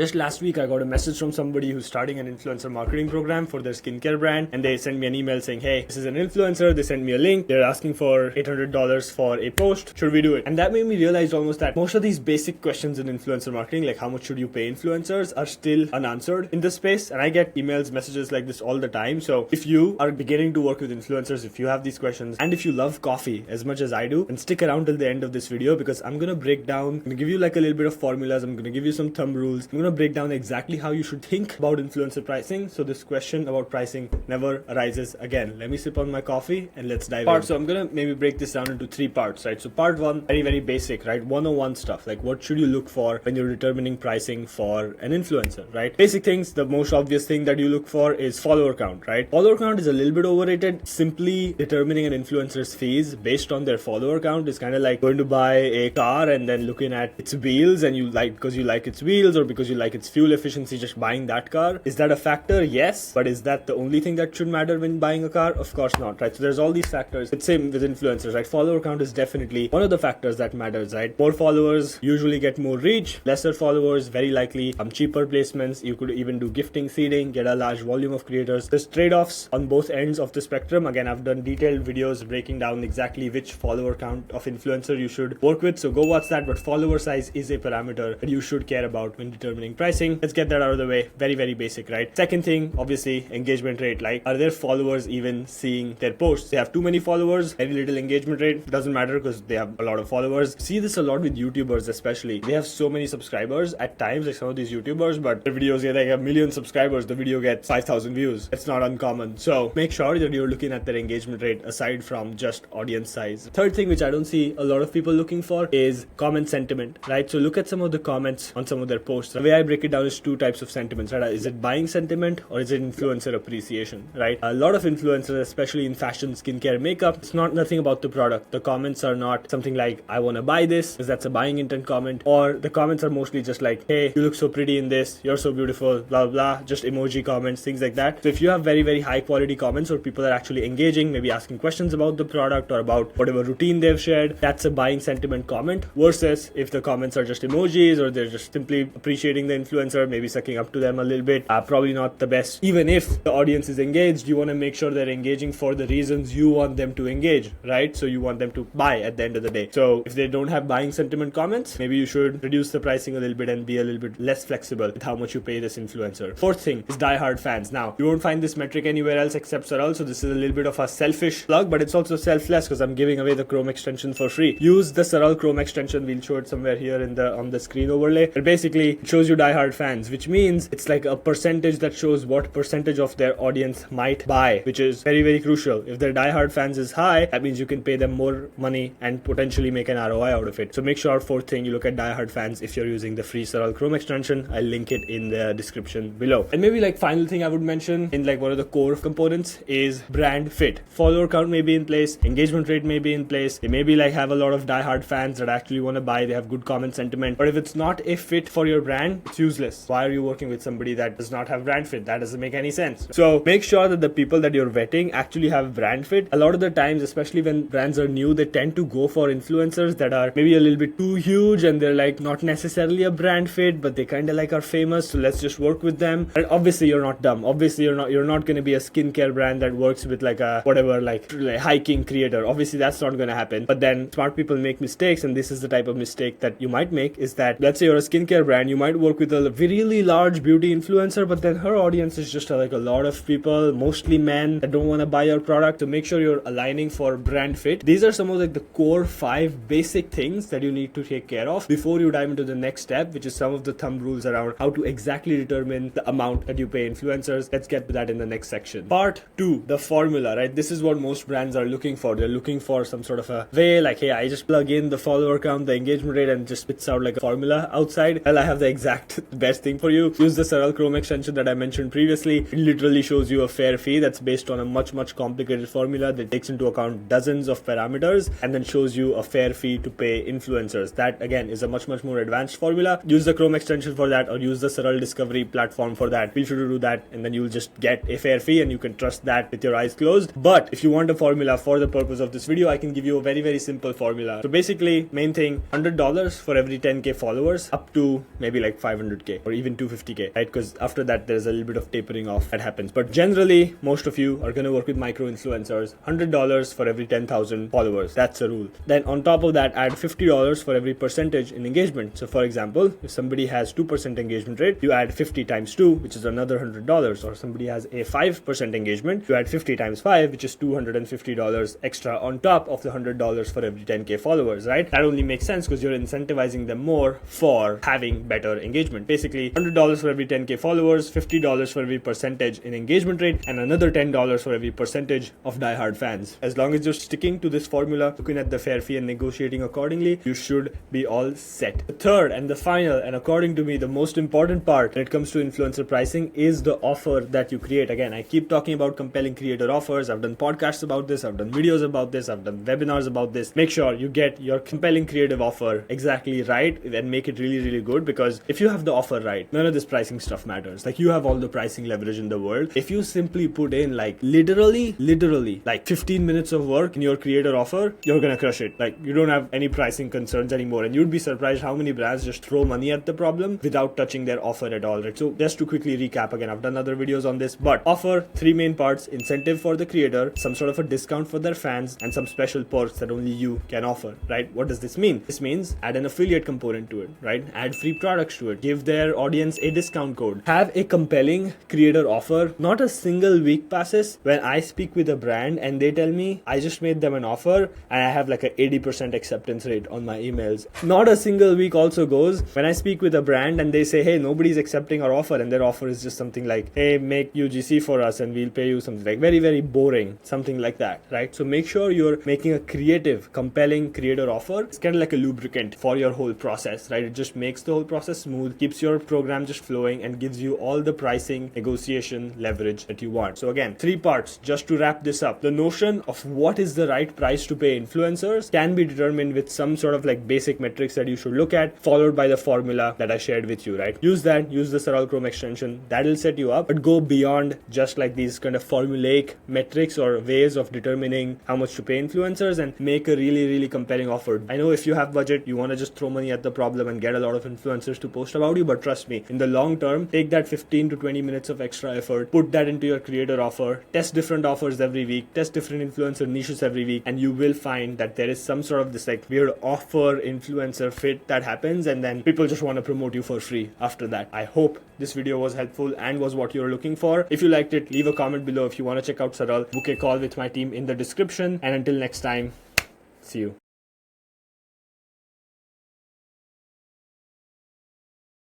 Just last week, I got a message from somebody who's starting an influencer marketing program for their skincare brand, and they sent me an email saying, hey, this is an influencer. They sent me a link. They're asking for $800 for a post. Should we do it? And that made me realize almost that most of these basic questions in influencer marketing, like how much should you pay influencers, are still unanswered in this space. And I get emails, messages like this all the time. So if you are beginning to work with influencers, if you have these questions, and if you love coffee as much as I do, then stick around till the end of this video, because I'm going to break down, I'm going to give you like a little bit of formulas. I'm going to give you some thumb rules. I'm going to break down exactly how you should think about influencer pricing, so this question about pricing never arises again. Let me sip on my coffee and let's dive in. So I'm gonna maybe break this down into 3 parts, right? So part 1, very basic, right? 101 stuff, like what should you look for when you're determining pricing for an influencer, right? Basic things. The most obvious thing that you look for is follower count, right? Follower count is a little bit overrated. Simply determining an influencer's fees based on their follower count is kind of like going to buy a car and then looking at its wheels, and you like because you like its wheels or because you like its fuel efficiency, just buying that car. Is that a factor? Yes. But is that the only thing that should matter when buying a car? Of course not, right? So there's all these factors. It's same with influencers, right? Follower count is definitely one of the factors that matters, right? More followers usually get more reach. Lesser followers, very likely cheaper placements. You could even do gifting, seeding, get a large volume of creators. There's trade-offs on both ends of the spectrum. Again, I've done detailed videos breaking down exactly which follower count of influencer you should work with, so go watch that. But follower size is a parameter that you should care about when determining pricing. Let's get that out of the way. Very basic, right? Second thing, obviously, engagement rate. Like, are their followers even seeing their posts? They have too many followers, very little engagement rate. Doesn't matter because they have a lot of followers. See this a lot with YouTubers, especially. They have so many subscribers at times, like some of these YouTubers, but their videos get like 1 million subscribers. The video gets 5,000 views. It's not uncommon. So make sure that you're looking at their engagement rate aside from just audience size. Third thing, which I don't see a lot of people looking for, is comment sentiment, right? So look at some of the comments on some of their posts. The way I break it down is 2 types of sentiments, right? Is it buying sentiment or is it influencer appreciation, right? A lot of influencers, especially in fashion, skincare, makeup, it's not nothing about the product. The comments are not something like, I want to buy this, because that's a buying intent comment, or the comments are mostly just like, hey, you look so pretty in this, you're so beautiful, blah, blah, just emoji comments, things like that. So if you have very high quality comments, or people are actually engaging, maybe asking questions about the product or about whatever routine they've shared, that's a buying sentiment comment, versus if the comments are just emojis or they're just simply appreciating the influencer, maybe sucking up to them a little bit, probably not the best. Even if the audience is engaged, you want to make sure they're engaging for the reasons you want them to engage, right? So you want them to buy at the end of the day. So if they don't have buying sentiment comments, maybe you should reduce the pricing a little bit and be a little bit less flexible with how much you pay this influencer. Fourth thing is diehard fans. Now, you won't find this metric anywhere else except SARAL, so this is a little bit of a selfish plug, but it's also selfless because I'm giving away the Chrome extension for free. Use the SARAL Chrome extension. We'll show it somewhere here in on the screen overlay. But basically, it shows you diehard fans, which means it's like a percentage that shows what percentage of their audience might buy, which is very crucial. If their diehard fans is high, that means you can pay them more money and potentially make an ROI out of it. So make sure, fourth thing, you look at diehard fans if you're using the free SARAL Chrome extension. I'll link it in the description below. And maybe like final thing I would mention in like one of the core components is brand fit. Follower count may be in place, engagement rate may be in place. They maybe like have a lot of diehard fans that actually want to buy. They have good comment sentiment. But if it's not a fit for your brand, it's useless. Why are you working with somebody that does not have brand fit? That doesn't make any sense. So make sure that the people that you're vetting actually have brand fit. A lot of the times, especially when brands are new, they tend to go for influencers that are maybe a little bit too huge and they're like not necessarily a brand fit, but they kind of like are famous, so let's just work with them. And obviously you're not dumb. Obviously you're not going to be a skincare brand that works with like a whatever like hiking creator. Obviously that's not going to happen. But then smart people make mistakes, and this is the type of mistake that you might make, is that let's say you're a skincare brand, you might work with a really large beauty influencer, but then her audience is just like a lot of people, mostly men, that don't want to buy your product. So make sure you're aligning for brand fit. These are some of like the core 5 basic things that you need to take care of before you dive into the next step, which is some of the thumb rules around how to exactly determine the amount that you pay influencers. Let's get to that in the next section. Part 2, the formula, right? This is what most brands are looking for. They're looking for some sort of a way like, hey, I just plug in the follower count, the engagement rate, and just spits out like a formula outside. Well, I have the exact best thing for you. Use the SARAL Chrome extension that I mentioned previously. It literally shows you a fair fee that's based on a much complicated formula that takes into account dozens of parameters and then shows you a fair fee to pay influencers. That again is a much more advanced formula. Use the Chrome extension for that, or use the SARAL Discovery platform for that. Be sure to do that, and then you'll just get a fair fee and you can trust that with your eyes closed. But if you want a formula for the purpose of this video, I can give you a very simple formula. So basically, main thing, $100 for every 10k followers up to maybe like 500k or even 250k, right? Because after that, there's a little bit of tapering off that happens. But generally, most of you are going to work with micro influencers. $100 for every 10,000 followers. That's a rule. Then on top of that, add $50 for every percentage in engagement. So for example, if somebody has 2% engagement rate, you add 50 times 2, which is another $100. Or somebody has a 5% engagement, you add 50 times 5, which is $250 extra on top of the $100 for every 10k followers, right? That only makes sense because you're incentivizing them more for having better engagement. Basically, $100 for every 10k followers, $50 for every percentage in engagement rate, and another $10 for every percentage of diehard fans. As long as you're sticking to this formula, looking at the fair fee and negotiating accordingly, you should be all set. The third and the final, and according to me, the most important part when it comes to influencer pricing is the offer that you create. Again, I keep talking about compelling creator offers. I've done podcasts about this. I've done videos about this. I've done webinars about this. Make sure you get your compelling creative offer exactly right and make it really, really good, because if you have the offer right, none of this pricing stuff matters. Like, you have all the pricing leverage in the world. If you simply put in like literally like 15 minutes of work in your creator offer, you're gonna crush it. Like, you don't have any pricing concerns anymore, and you'd be surprised how many brands just throw money at the problem without touching their offer at all, right? So just to quickly recap, again, I've done other videos on this, but offer, three main parts: incentive for the creator, some sort of a discount for their fans, and some special perks that only you can offer, right? What does this mean? This means add an affiliate component to it, right? Add free products to it, give their audience a discount code, have a compelling creator offer. Not a single week passes when I speak with a brand and they tell me I just made them an offer and I have like a 80% acceptance rate on my emails. Not a single week also goes when I speak with a brand and they say, hey, nobody's accepting our offer, and their offer is just something like, hey, make UGC for us and we'll pay you something like very, very boring, something like that, right? So make sure you're making a creative, compelling creator offer. It's kind of like a lubricant for your whole process, right? It just makes the whole process smooth, keeps your program just flowing, and gives you all the pricing negotiation leverage that you want. So again, three parts just to wrap this up. The notion of what is the right price to pay influencers can be determined with some sort of like basic metrics that you should look at, followed by the formula that I shared with you, right? Use that, use the SARAL Chrome extension. That'll set you up, but go beyond just like these kind of formulaic metrics or ways of determining how much to pay influencers, and make a really, really compelling offer. I know if you have budget, you want to just throw money at the problem and get a lot of influencers to post about you, but trust me, in the long term, take that 15 to 20 minutes of extra effort, put that into your creator offer, test different offers every week, test different influencer niches every week, and you will find that there is some sort of this like weird offer influencer fit that happens, and then people just want to promote you for free after that. I hope this video was helpful and was what you're looking for. If you liked it, leave a comment below. If you want to check out SARAL, book a call with my team in the description, and until next time, see you.